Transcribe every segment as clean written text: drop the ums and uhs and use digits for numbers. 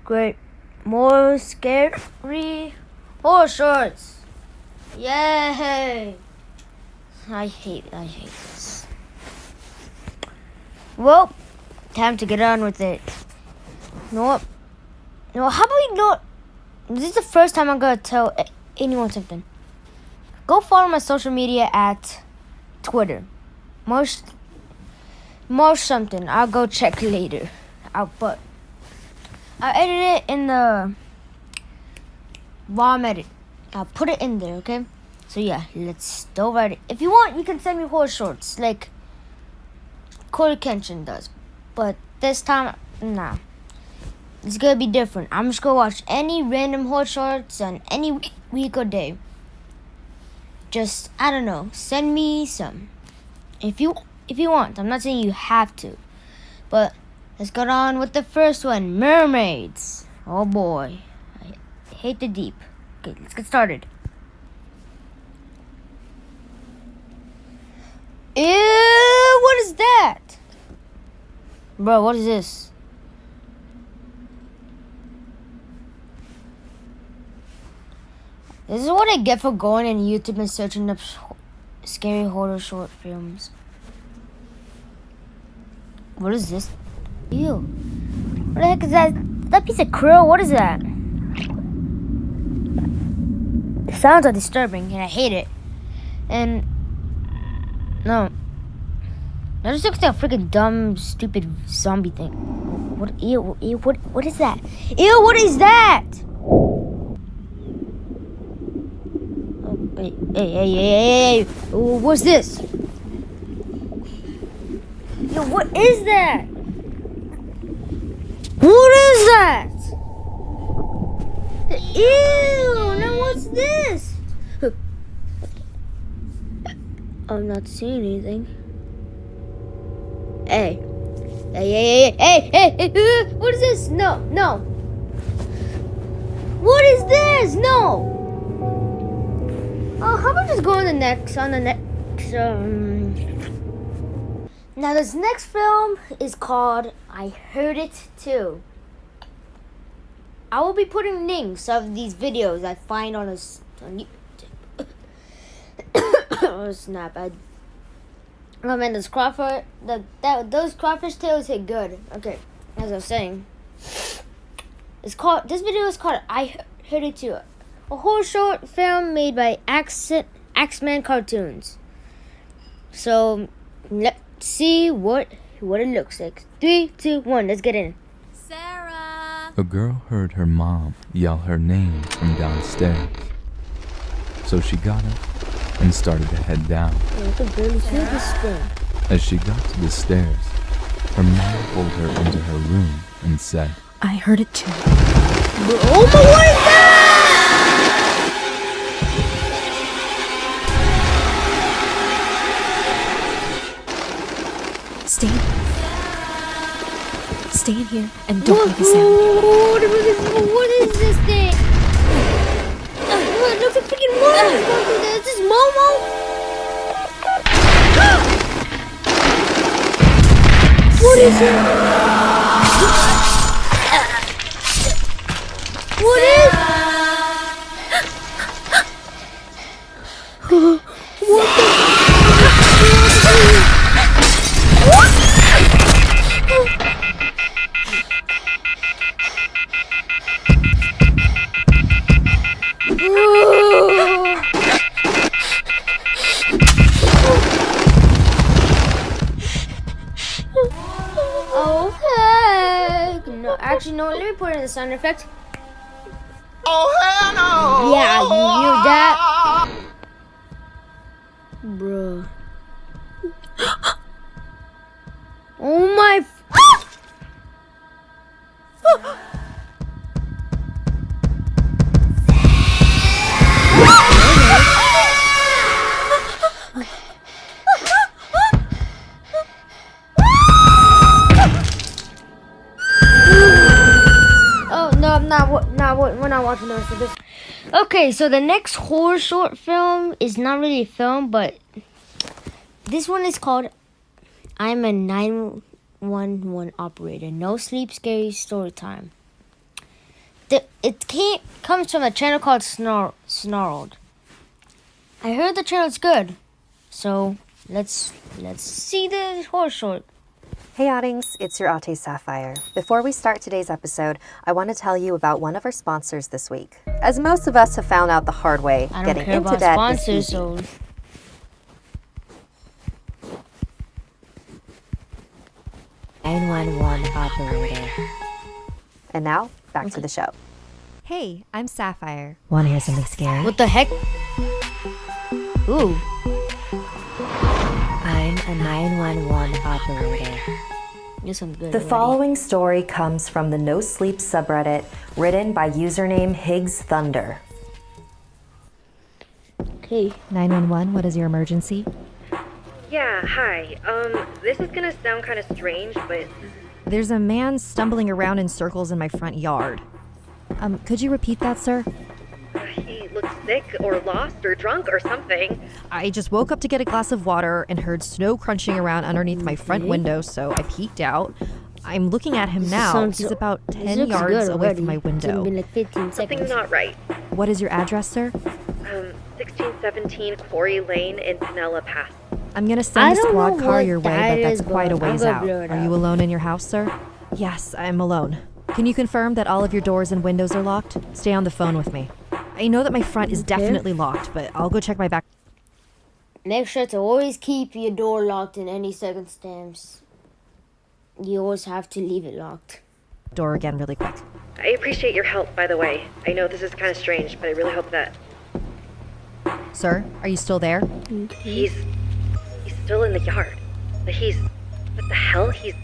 Great. More scary horror shorts. Yay! I hate this. Well, time to get on with it. No, how about we not? This is the first time I'm gonna tell anyone something. Go follow my social media at Twitter. Marsh something. I'll go check later. I'll edit it in the ROM edit. I'll put it in there, okay? So yeah, let's go right it. If you want, you can send me horror shorts like Corey Kenshin does. But this time, nah. It's gonna be different. I'm just gonna watch any random horror shorts on any week or day. Just, I don't know, send me some. If you want. I'm not saying you have to. But let's go on with the first one. Mermaids. Oh boy. I hate the deep. Okay, let's get started. Ew, what is that? Bro, what is this? This is what I get for going on YouTube and searching up scary horror short films. What is this? Ew. What the heck is that? That piece of krill, what is that? The sounds are disturbing and I hate it. And no. That just looks like a freaking dumb, stupid zombie thing. What is that? Ew, what is that? Hey. What's this? Yo, what is that? What is that? Ew, now what's this? I'm not seeing anything. Hey, what is this? No. What is this? No. Oh, how about just go on the next, Now this next film is called I Heard It Too. I will be putting links of these videos I find on YouTube. Oh snap! Oh man, those crawfish tails hit good. Okay, as I was saying, this video is called I Heard It Too. A horror short film made by X-Men Cartoons. So, let's see what it looks like. 3, 2, 1, let's get in. Sarah! A girl heard her mom yell her name from downstairs. So she got up and started to head down. I can barely hear this thing. As she got to the stairs, her mom pulled her into her room and said, I heard it too. Oh my, what is that? Stay in here and don't make a sound. What is this thing? It looks like freaking Momo. Is this Momo? What is it? What is? What the? Oh heck! No, actually, no. Let me put in the sound effect. Oh hell no! Yeah, you hear that, bruh? Oh my! Oh no, we're not watching the rest of this. Okay, so the next horror short film is not really a film, but this one is called I'm a 911 operator. No sleep, scary story time. comes from a channel called Snarled. I heard the channel's good, so let's see the horror short. Hey Oddings, it's your Ate Sapphire. Before we start today's episode, I want to tell you about one of our sponsors this week. As most of us have found out the hard way, I don't getting care into about bed sponsors, is easy. so 911 operator. And now, back to the show. Hey, I'm Sapphire. Want to hear something scary? what the heck? Ooh, I'm a 911 operator. this one's good. The already. following story comes from the No Sleep subreddit, written by username Higgs Thunder. Okay. 911, what is your emergency? Yeah, hi. This is gonna sound kind of strange, but There's a man stumbling around in circles in my front yard. Could you repeat that, sir? he looks sick or lost or drunk or something. I just woke up to get a glass of water and heard snow crunching around underneath my front window, so I peeked out. I'm looking at him now. sounds He's so- about This 10 looks yards good away already. from my It's only window. been like 15 Something's seconds. not right. What is your address, sir? 1617 Quarry Lane in Pinella Pass. I'm gonna I send a don't squad know car what your way, that but that's is, quite a but I'm ways gonna out. blur it Are you out. alone in your house, sir? Yes, I'm alone. Can you confirm that all of your doors and windows are locked? Stay on the phone with me. I know that my front is definitely locked, but I'll go check my back Make sure to always keep your door locked in any circumstance. You always have to leave it locked. door again really quick. I appreciate your help, by the way. I know this is kind of strange, but I really hope that Sir, are you still there? he's still in the yard. But what the hell? He's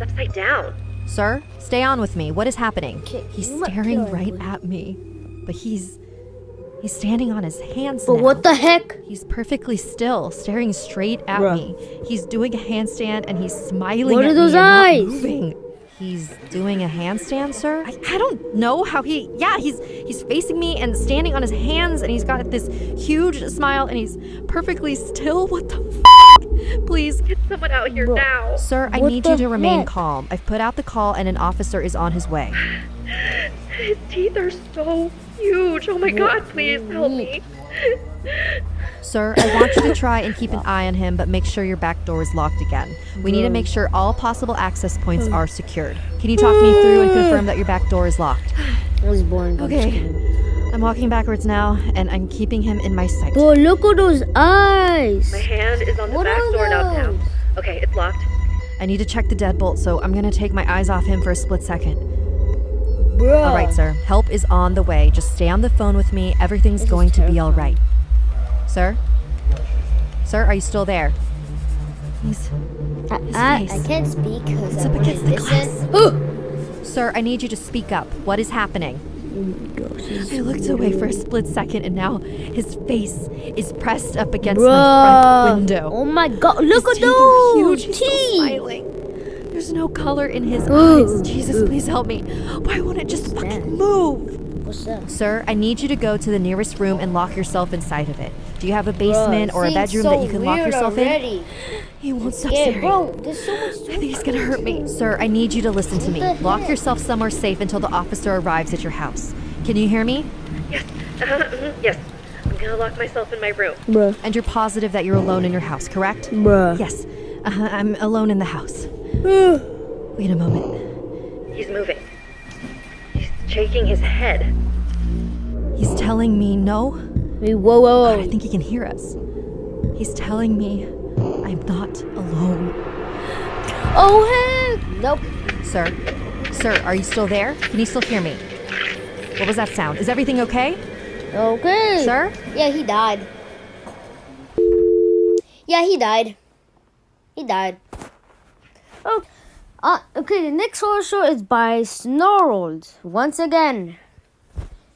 upside down. Sir, stay on with me. What is happening? Okay, He's you might staring kill right him. at me. But he's standing on his hands But now. what the heck? He's perfectly still, staring straight at Bruh. me. He's doing a handstand and he's smiling What at are those me and not eyes? moving. He's doing a handstand, sir? I don't know how he's facing me and standing on his hands and he's got this huge smile and he's perfectly still. What the f***? Please, Get someone out here now. sir, I What need you the to remain heck? calm. I've put out the call and an officer is on his way. His teeth are so huge. Oh my god, please help me. Sir, I want you to try and keep an eye on him, but make sure your back door is locked again. We need to make sure all possible access points are secured. Can you talk me through and confirm that your back door is locked? That was boring. I'm just Okay. kidding. I'm walking backwards now, and I'm keeping him in my sight. Bro, look at those eyes. My hand is on the What back are door knob now. those? Okay, it's locked. I need to check the deadbolt, so I'm gonna take my eyes off him for a split second. Bro. All right, sir. Help is on the way. Just stay on the phone with me. Everything's This is going to be all terrifying. right. Sir? Sir, are you still there? His I face. can't speak because It's I up want to against the listen. Sir, I need you to speak up. What is happening? I looked away for a split second and now his face is pressed up against my front window. Oh my god, look His at teeth are those huge. He's still teeth. smiling. There's no color in his Ooh. eyes. Jesus, please help me. Why won't it just that? fucking move? What's that? Sir, I need you to go to the nearest room and lock yourself inside of it. Do you have a basement or a bedroom that you can lock yourself in? He won't stop Yeah, staring. bro, there's so much. I think he's gonna hurt me. Sir, I need you to listen to me. What the Lock heck? yourself somewhere safe until the officer arrives at your house. Can you hear me? Yes. Yes. I'm gonna lock myself in my room. Bruh, And you're positive that you're alone in your house, correct? bruh. Yes. I'm alone in the house. Wait a moment. He's moving. He's shaking his head. He's telling me no. Wait, whoa, whoa, God, I whoa. think he can hear us. He's telling me I'm not alone. Oh heck! Nope. Sir? Sir, are you still there? Can you still hear me? What was that sound? Is everything okay? Okay. Sir? Yeah, he died. Yeah, he died. He died. Oh. Okay, the next horror show is by Snarled once again.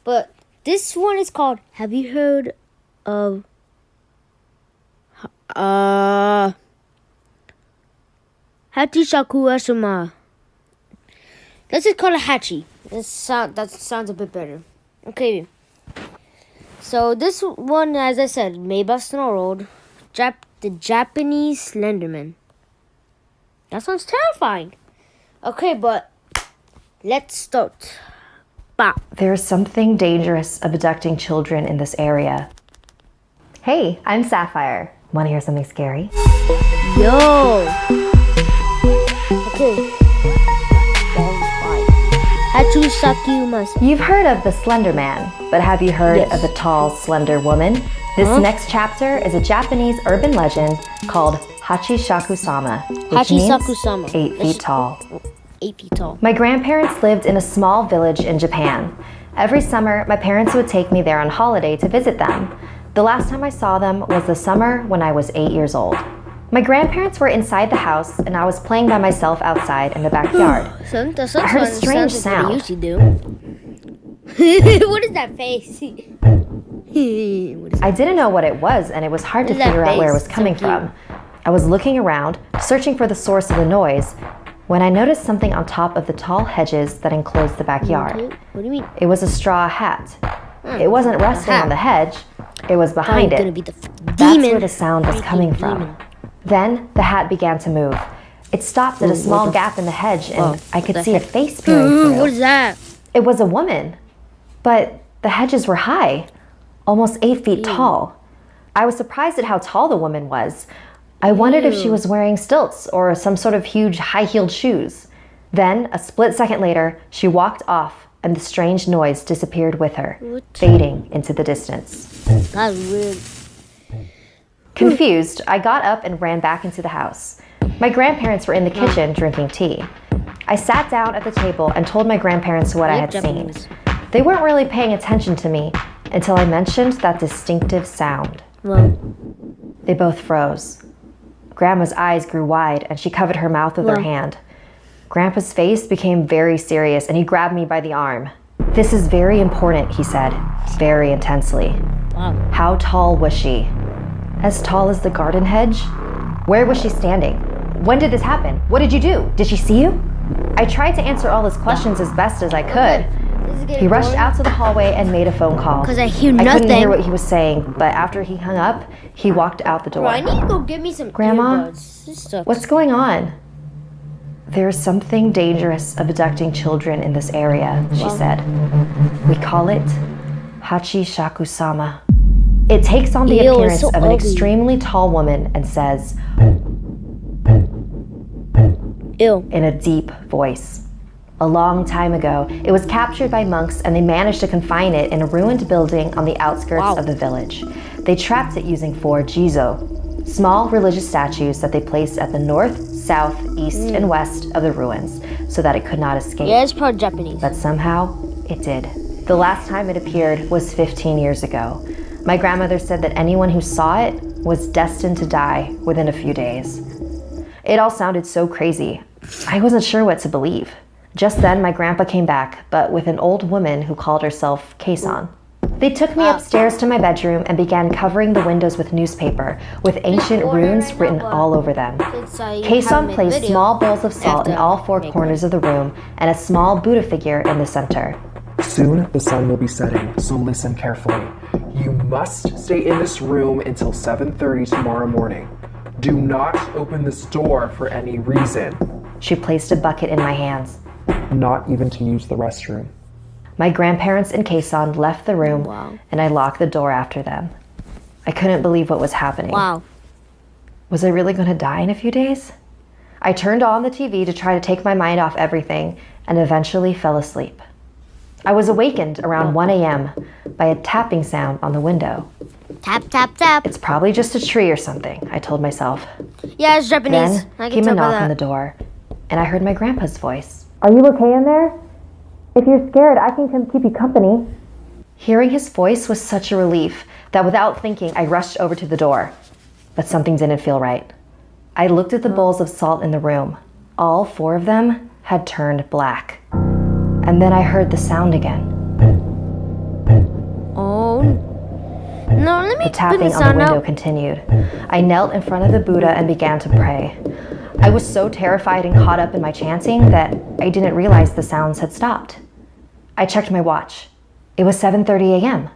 But this one is called Have you heard of Hachi Asuma? Let's just call it Hachi. That sounds a bit better. Okay. So this one, as I said, made by Snarled, the Japanese Slenderman. That sounds terrifying. Okay, but let's start. Bop. There's something dangerous abducting children in this area. Hey, I'm Sapphire. Want to hear something scary? Yo. Okay. You've heard of the Slender Man, but have you heard Yes. of the tall, slender woman? This next chapter is a Japanese urban legend called Hachishaku-sama, which Hachishaku-sama. means 8 feet tall. 8 feet tall. My grandparents lived in a small village in Japan. Every summer, my parents would take me there on holiday to visit them. The last time I saw them was the summer when I was 8 years old. My grandparents were inside the house and I was playing by myself outside in the backyard. I heard a strange sound. What you do? What is that face? What is I didn't know what it was and it was hard to What is that figure out where it was face? So coming cute. from. I was looking around, searching for the source of the noise, when I noticed something on top of the tall hedges that enclosed the backyard. What do you mean? It was a straw hat. It wasn't resting on the hedge, it was behind It's gonna it. be the That's demon. where the sound was coming from. Then the hat began to move. It stopped at a small gap in the hedge and I could see a face peering through. What is that? It was a woman, but the hedges were high, almost 8 feet tall. I was surprised at how tall the woman was. I wondered if she was wearing stilts or some sort of huge high-heeled shoes. Then, a split second later, she walked off and the strange noise disappeared with her, fading into the distance. That's weird. Confused, I got up and ran back into the house. My grandparents were in the kitchen drinking tea. I sat down at the table and told my grandparents what I had seen. Japanese. They weren't really paying attention to me until I mentioned that distinctive sound. Well, They both froze. Grandma's eyes grew wide and she covered her mouth with her hand. Grandpa's face became very serious and he grabbed me by the arm. "This is very important," he said, very intensely. wow. How tall was she? As tall as the garden hedge? Where was she standing? When did this happen? What did you do? Did she see you? I tried to answer all his questions as best as I could. He rushed out to the hallway and made a phone call. 'Cause I hear I couldn't hear nothing. what he was saying, but after he hung up, he walked out the door. Bro, I need to go get me some Grandma? earbuds. This sucks. What's going on? There's something dangerous abducting children in this area, she said. We call it Hachishaku-sama. It takes on the Ew, it's appearance so of an ugly. extremely tall woman and says, Ew. in a deep voice. A long time ago, it was captured by monks and they managed to confine it in a ruined building on the outskirts of the village. They trapped it using 4 jizo, small religious statues that they placed at the north, south, east, and west of the ruins so that it could not escape. Yeah, it's probably Japanese. But somehow, it did. The last time it appeared was 15 years ago. My grandmother said that anyone who saw it was destined to die within a few days. It all sounded so crazy. I wasn't sure what to believe. Just then, my grandpa came back, but with an old woman who called herself Keisan. They took me upstairs to my bedroom and began covering the windows with newspaper, with ancient runes written all over them. Keisan placed small bowls of salt in all 4 corners of the room and a small Buddha figure in the center. Soon the sun will be setting, so listen carefully. You must stay in this room until 7:30 tomorrow morning. Do not open this door for any reason. She placed a bucket in my hands. Not even to use the restroom. My grandparents and Keisan left the room, and I locked the door after them. I couldn't believe what was happening. Wow. Was I really going to die in a few days? I turned on the TV to try to take my mind off everything, and eventually fell asleep. I was awakened around 1 a.m. by a tapping sound on the window. Tap, tap, tap. It's probably just a tree or something, I told myself. Yeah, it's Japanese. Then I can came a tell by knock on the that. door, and I heard my grandpa's voice. "Are you okay in there? If you're scared, I can come keep you company." Hearing his voice was such a relief that without thinking, I rushed over to the door. But something didn't feel right. I looked at the bowls of salt in the room. All 4 of them had turned black. And then I heard the sound again. Oh. No, let me The tapping put the on the sound window out. continued. I knelt in front of the Buddha and began to pray. I was so terrified and caught up in my chanting that I didn't realize the sounds had stopped. I checked my watch. It was 7:30 a.m.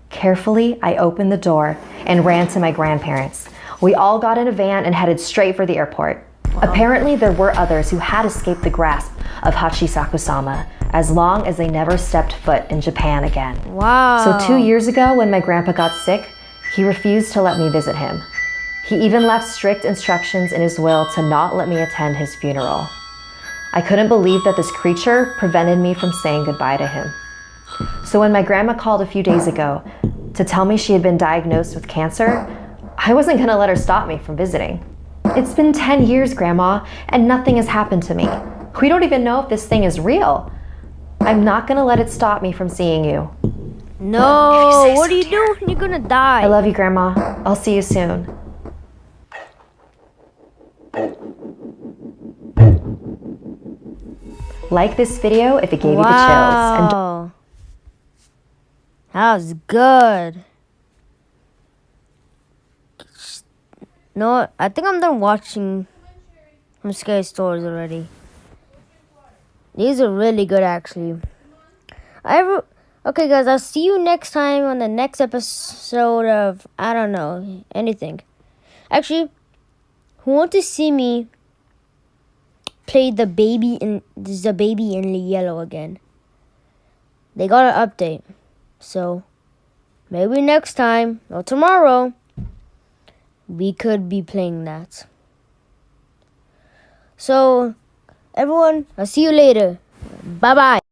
Carefully, I opened the door and ran to my grandparents. We all got in a van and headed straight for the airport. Apparently, there were others who had escaped the grasp of Hachishaku-sama, as long as they never stepped foot in Japan again. Wow. So 2 years ago, when my grandpa got sick, he refused to let me visit him. He even left strict instructions in his will to not let me attend his funeral. I couldn't believe that this creature prevented me from saying goodbye to him. So when my grandma called a few days ago to tell me she had been diagnosed with cancer, I wasn't gonna let her stop me from visiting. It's been 10 years, Grandma, and nothing has happened to me. We don't even know if this thing is real. I'm not gonna let it stop me from seeing you. No, what do you do? You're gonna die. I love you, Grandma. I'll see you soon. Like this video if it gave you the chills. And Wow. That was good. No, I think I'm done watching some scary stories already. These are really good, actually. Okay, guys, I'll see you next time on the next episode of, I don't know, anything. Actually, who wants to see me play the baby in yellow again? They got an update. So, maybe next time, or tomorrow, we could be playing that. So, everyone, I'll see you later. Bye-bye.